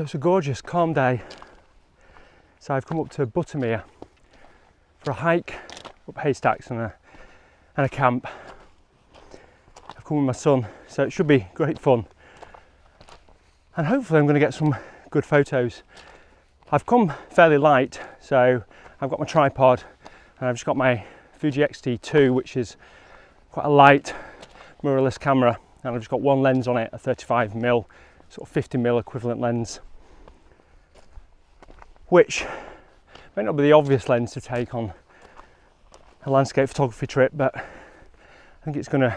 So it's a gorgeous, calm day. So I've come up to Buttermere for a hike up haystacks and a camp. I've come with my son, so it should be great fun. And hopefully I'm going to get some good photos. I've come fairly light, so I've got my tripod and I've just got my Fuji X-T2, which is quite a light mirrorless camera, and I've just got one lens on it, a 35mm, sort of 50mm equivalent lens, which may not be the obvious lens to take on a landscape photography trip, but I think it's going to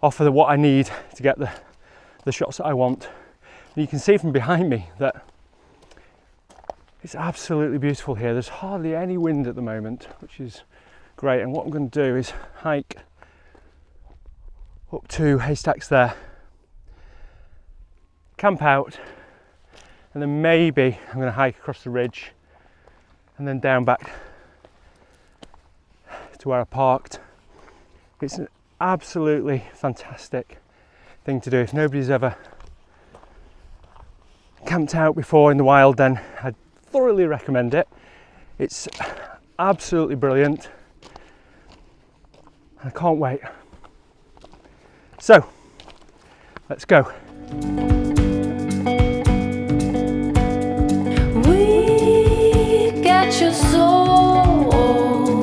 offer what I need to get the shots that I want. And you can see from behind me that it's absolutely beautiful here. There's hardly any wind at the moment, which is great. And what I'm going to do is hike up to haystacks there, camp out, and then maybe I'm going to hike across the ridge and then down back to where I parked. It's an absolutely fantastic thing to do. If nobody's ever camped out before in the wild, then I'd thoroughly recommend it. It's absolutely brilliant. I can't wait. So, let's go. We got your soul,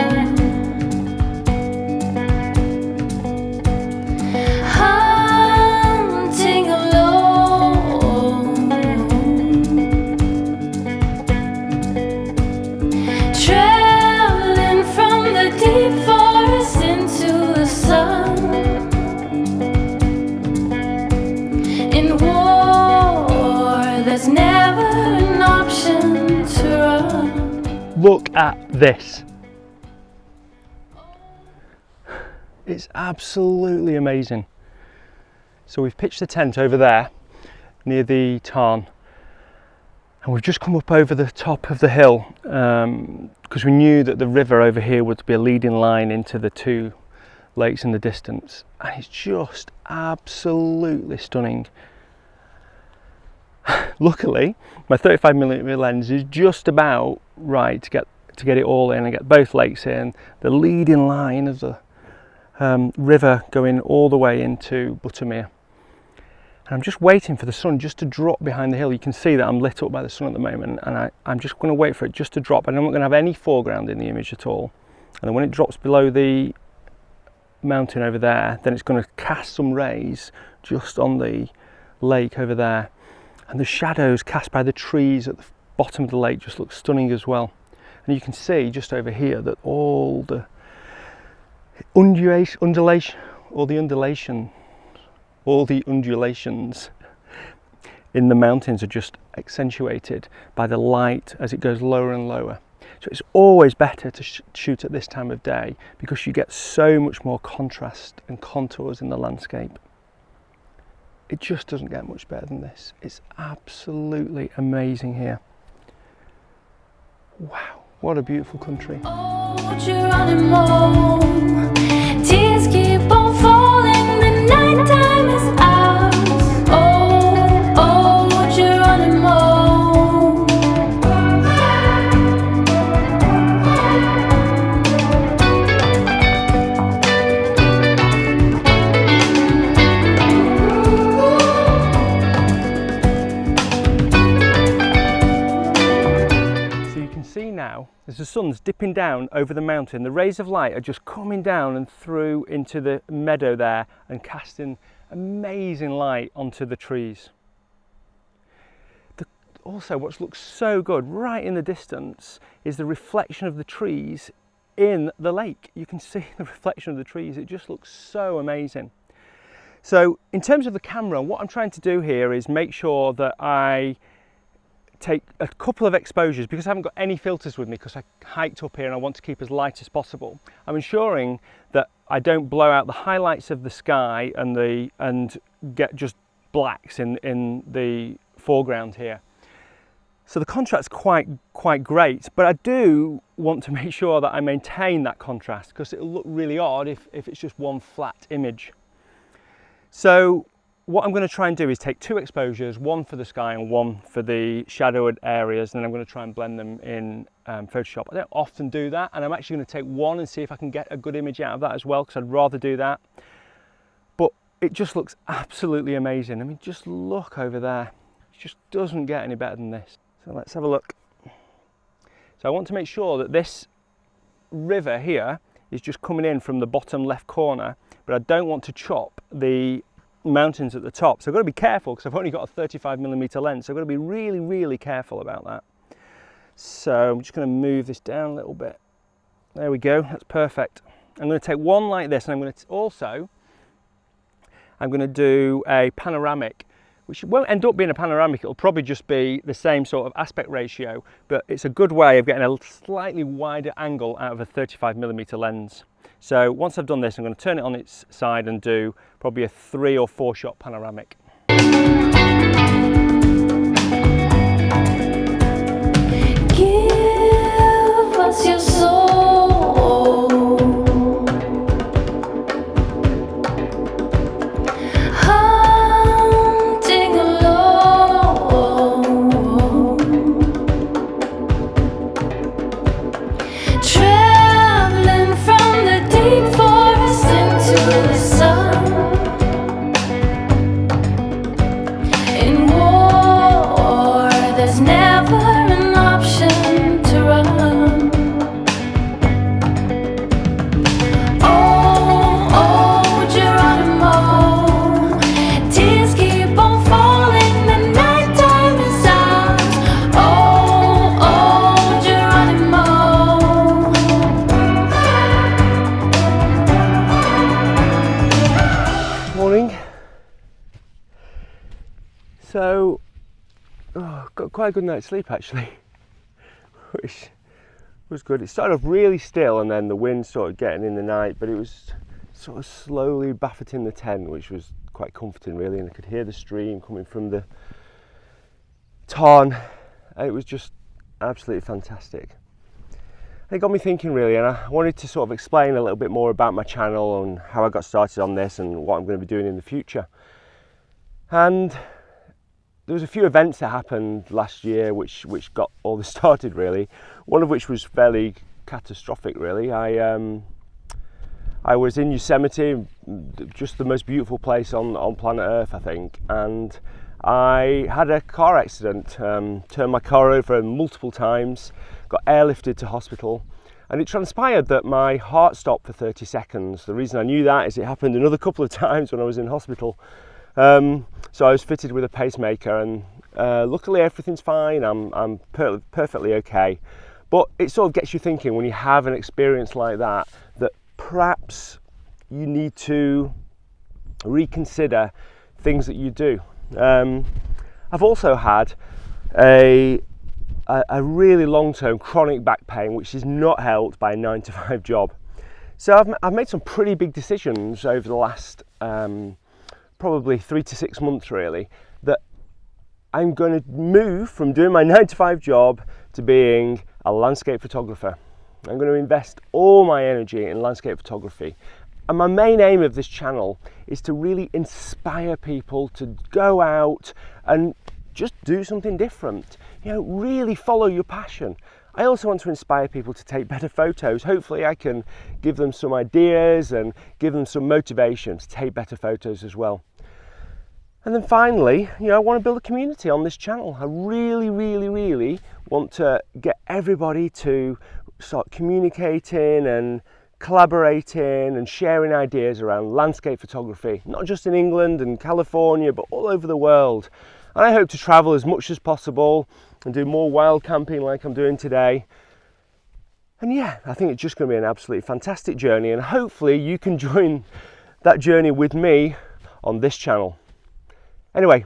hunting alone, traveling from the deep forest into the sun. In war, there's never an option to run. Look at this. It's absolutely amazing. So we've pitched the tent over there near the tarn, and we've just come up over the top of the hill because we knew that the river over here would be a leading line into the two lakes in the distance, and it's just absolutely stunning. Luckily, my 35mm lens is just about right to get it all in and get both lakes in. The leading line of the river going all the way into Buttermere. And I'm just waiting for the sun just to drop behind the hill. You can see that I'm lit up by the sun at the moment, and I'm just going to wait for it just to drop. And I'm not going to have any foreground in the image at all. And then when it drops below the mountain over there, then it's going to cast some rays just on the lake over there. And the shadows cast by the trees at the bottom of the lake just look stunning as well. And you can see just over here that all the undulations in the mountains are just accentuated by the light as it goes lower and lower. So it's always better to shoot at this time of day because you get so much more contrast and contours in the landscape. It just doesn't get much better than this. It's absolutely amazing here. Wow, what a beautiful country. Oh, Geronimo, tears keep on falling, the nighttime is ours. Oh, oh, Geronimo. See now, as the sun's dipping down over the mountain, the rays of light are just coming down and through into the meadow there and casting amazing light onto the trees. Also, what looks so good right in the distance is the reflection of the trees in the lake. You can see the reflection of the trees. It just looks so amazing. So in terms of the camera, what I'm trying to do here is make sure that I take a couple of exposures because I haven't got any filters with me because I hiked up here and I want to keep as light as possible. I'm ensuring that I don't blow out the highlights of the sky and get just blacks in the foreground here. So the contrast's quite great, but I do want to make sure that I maintain that contrast because it'll look really odd if it's just one flat image. So what I'm going to try and do is take 2 exposures, one for the sky and one for the shadowed areas, and then I'm going to try and blend them in Photoshop. I don't often do that, and I'm actually going to take one and see if I can get a good image out of that as well, because I'd rather do that. But it just looks absolutely amazing. I mean, just look over there. It just doesn't get any better than this. So let's have a look. So I want to make sure that this river here is just coming in from the bottom left corner, but I don't want to chop the mountains at the top. So I've got to be careful because I've only got a 35mm lens, so I've got to be really, really careful about that. So I'm just going to move this down a little bit. There we go, that's perfect. I'm going to take one like this, and I'm going to do a panoramic, which won't end up being a panoramic. It'll probably just be the same sort of aspect ratio, but it's a good way of getting a slightly wider angle out of a 35mm lens. So once I've done this, I'm going to turn it on its side and do probably a 3 or 4 shot panoramic. Give us your soul. Hunting alone. Traveling from the deep forest into the sun. In war, there's never an option to run. Oh, oh, Geronimo, tears keep on falling, the nighttime is ours. Oh, oh, Geronimo. Morning. So, got quite a good night's sleep actually, which was good. It started off really still, and then the wind started getting in the night, but it was sort of slowly buffeting the tent, which was quite comforting really, and I could hear the stream coming from the tarn. It was just absolutely fantastic. It got me thinking really, and I wanted to sort of explain a little bit more about my channel and how I got started on this and what I'm going to be doing in the future. And there was a few events that happened last year which got all this started really. One of which was fairly catastrophic really. I was in Yosemite, just the most beautiful place on planet Earth I think, and I had a car accident, turned my car over multiple times, got airlifted to hospital, and it transpired that my heart stopped for 30 seconds. The reason I knew that is it happened another couple of times when I was in hospital. So I was fitted with a pacemaker, and luckily everything's fine. I'm perfectly okay. But it sort of gets you thinking when you have an experience like that, that perhaps you need to reconsider things that you do. I've also had a really long-term chronic back pain, which is not helped by a 9-to-5 job. So I've made some pretty big decisions over the last probably 3 to 6 months really, that I'm going to move from doing my 9-to-5 job to being a landscape photographer. I'm going to invest all my energy in landscape photography. And my main aim of this channel is to really inspire people to go out and just do something different. You know, really follow your passion. I also want to inspire people to take better photos. Hopefully I can give them some ideas and give them some motivation to take better photos as well. And then finally, you know, I want to build a community on this channel. I really, really, really want to get everybody to start communicating and collaborating and sharing ideas around landscape photography, not just in England and California, but all over the world. And I hope to travel as much as possible and do more wild camping like I'm doing today. And yeah, I think it's just going to be an absolutely fantastic journey, and hopefully you can join that journey with me on this channel. Anyway,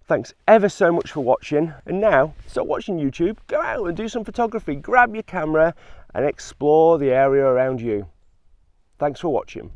thanks ever so much for watching, and now stop watching YouTube, go out and do some photography, grab your camera and explore the area around you. Thanks for watching.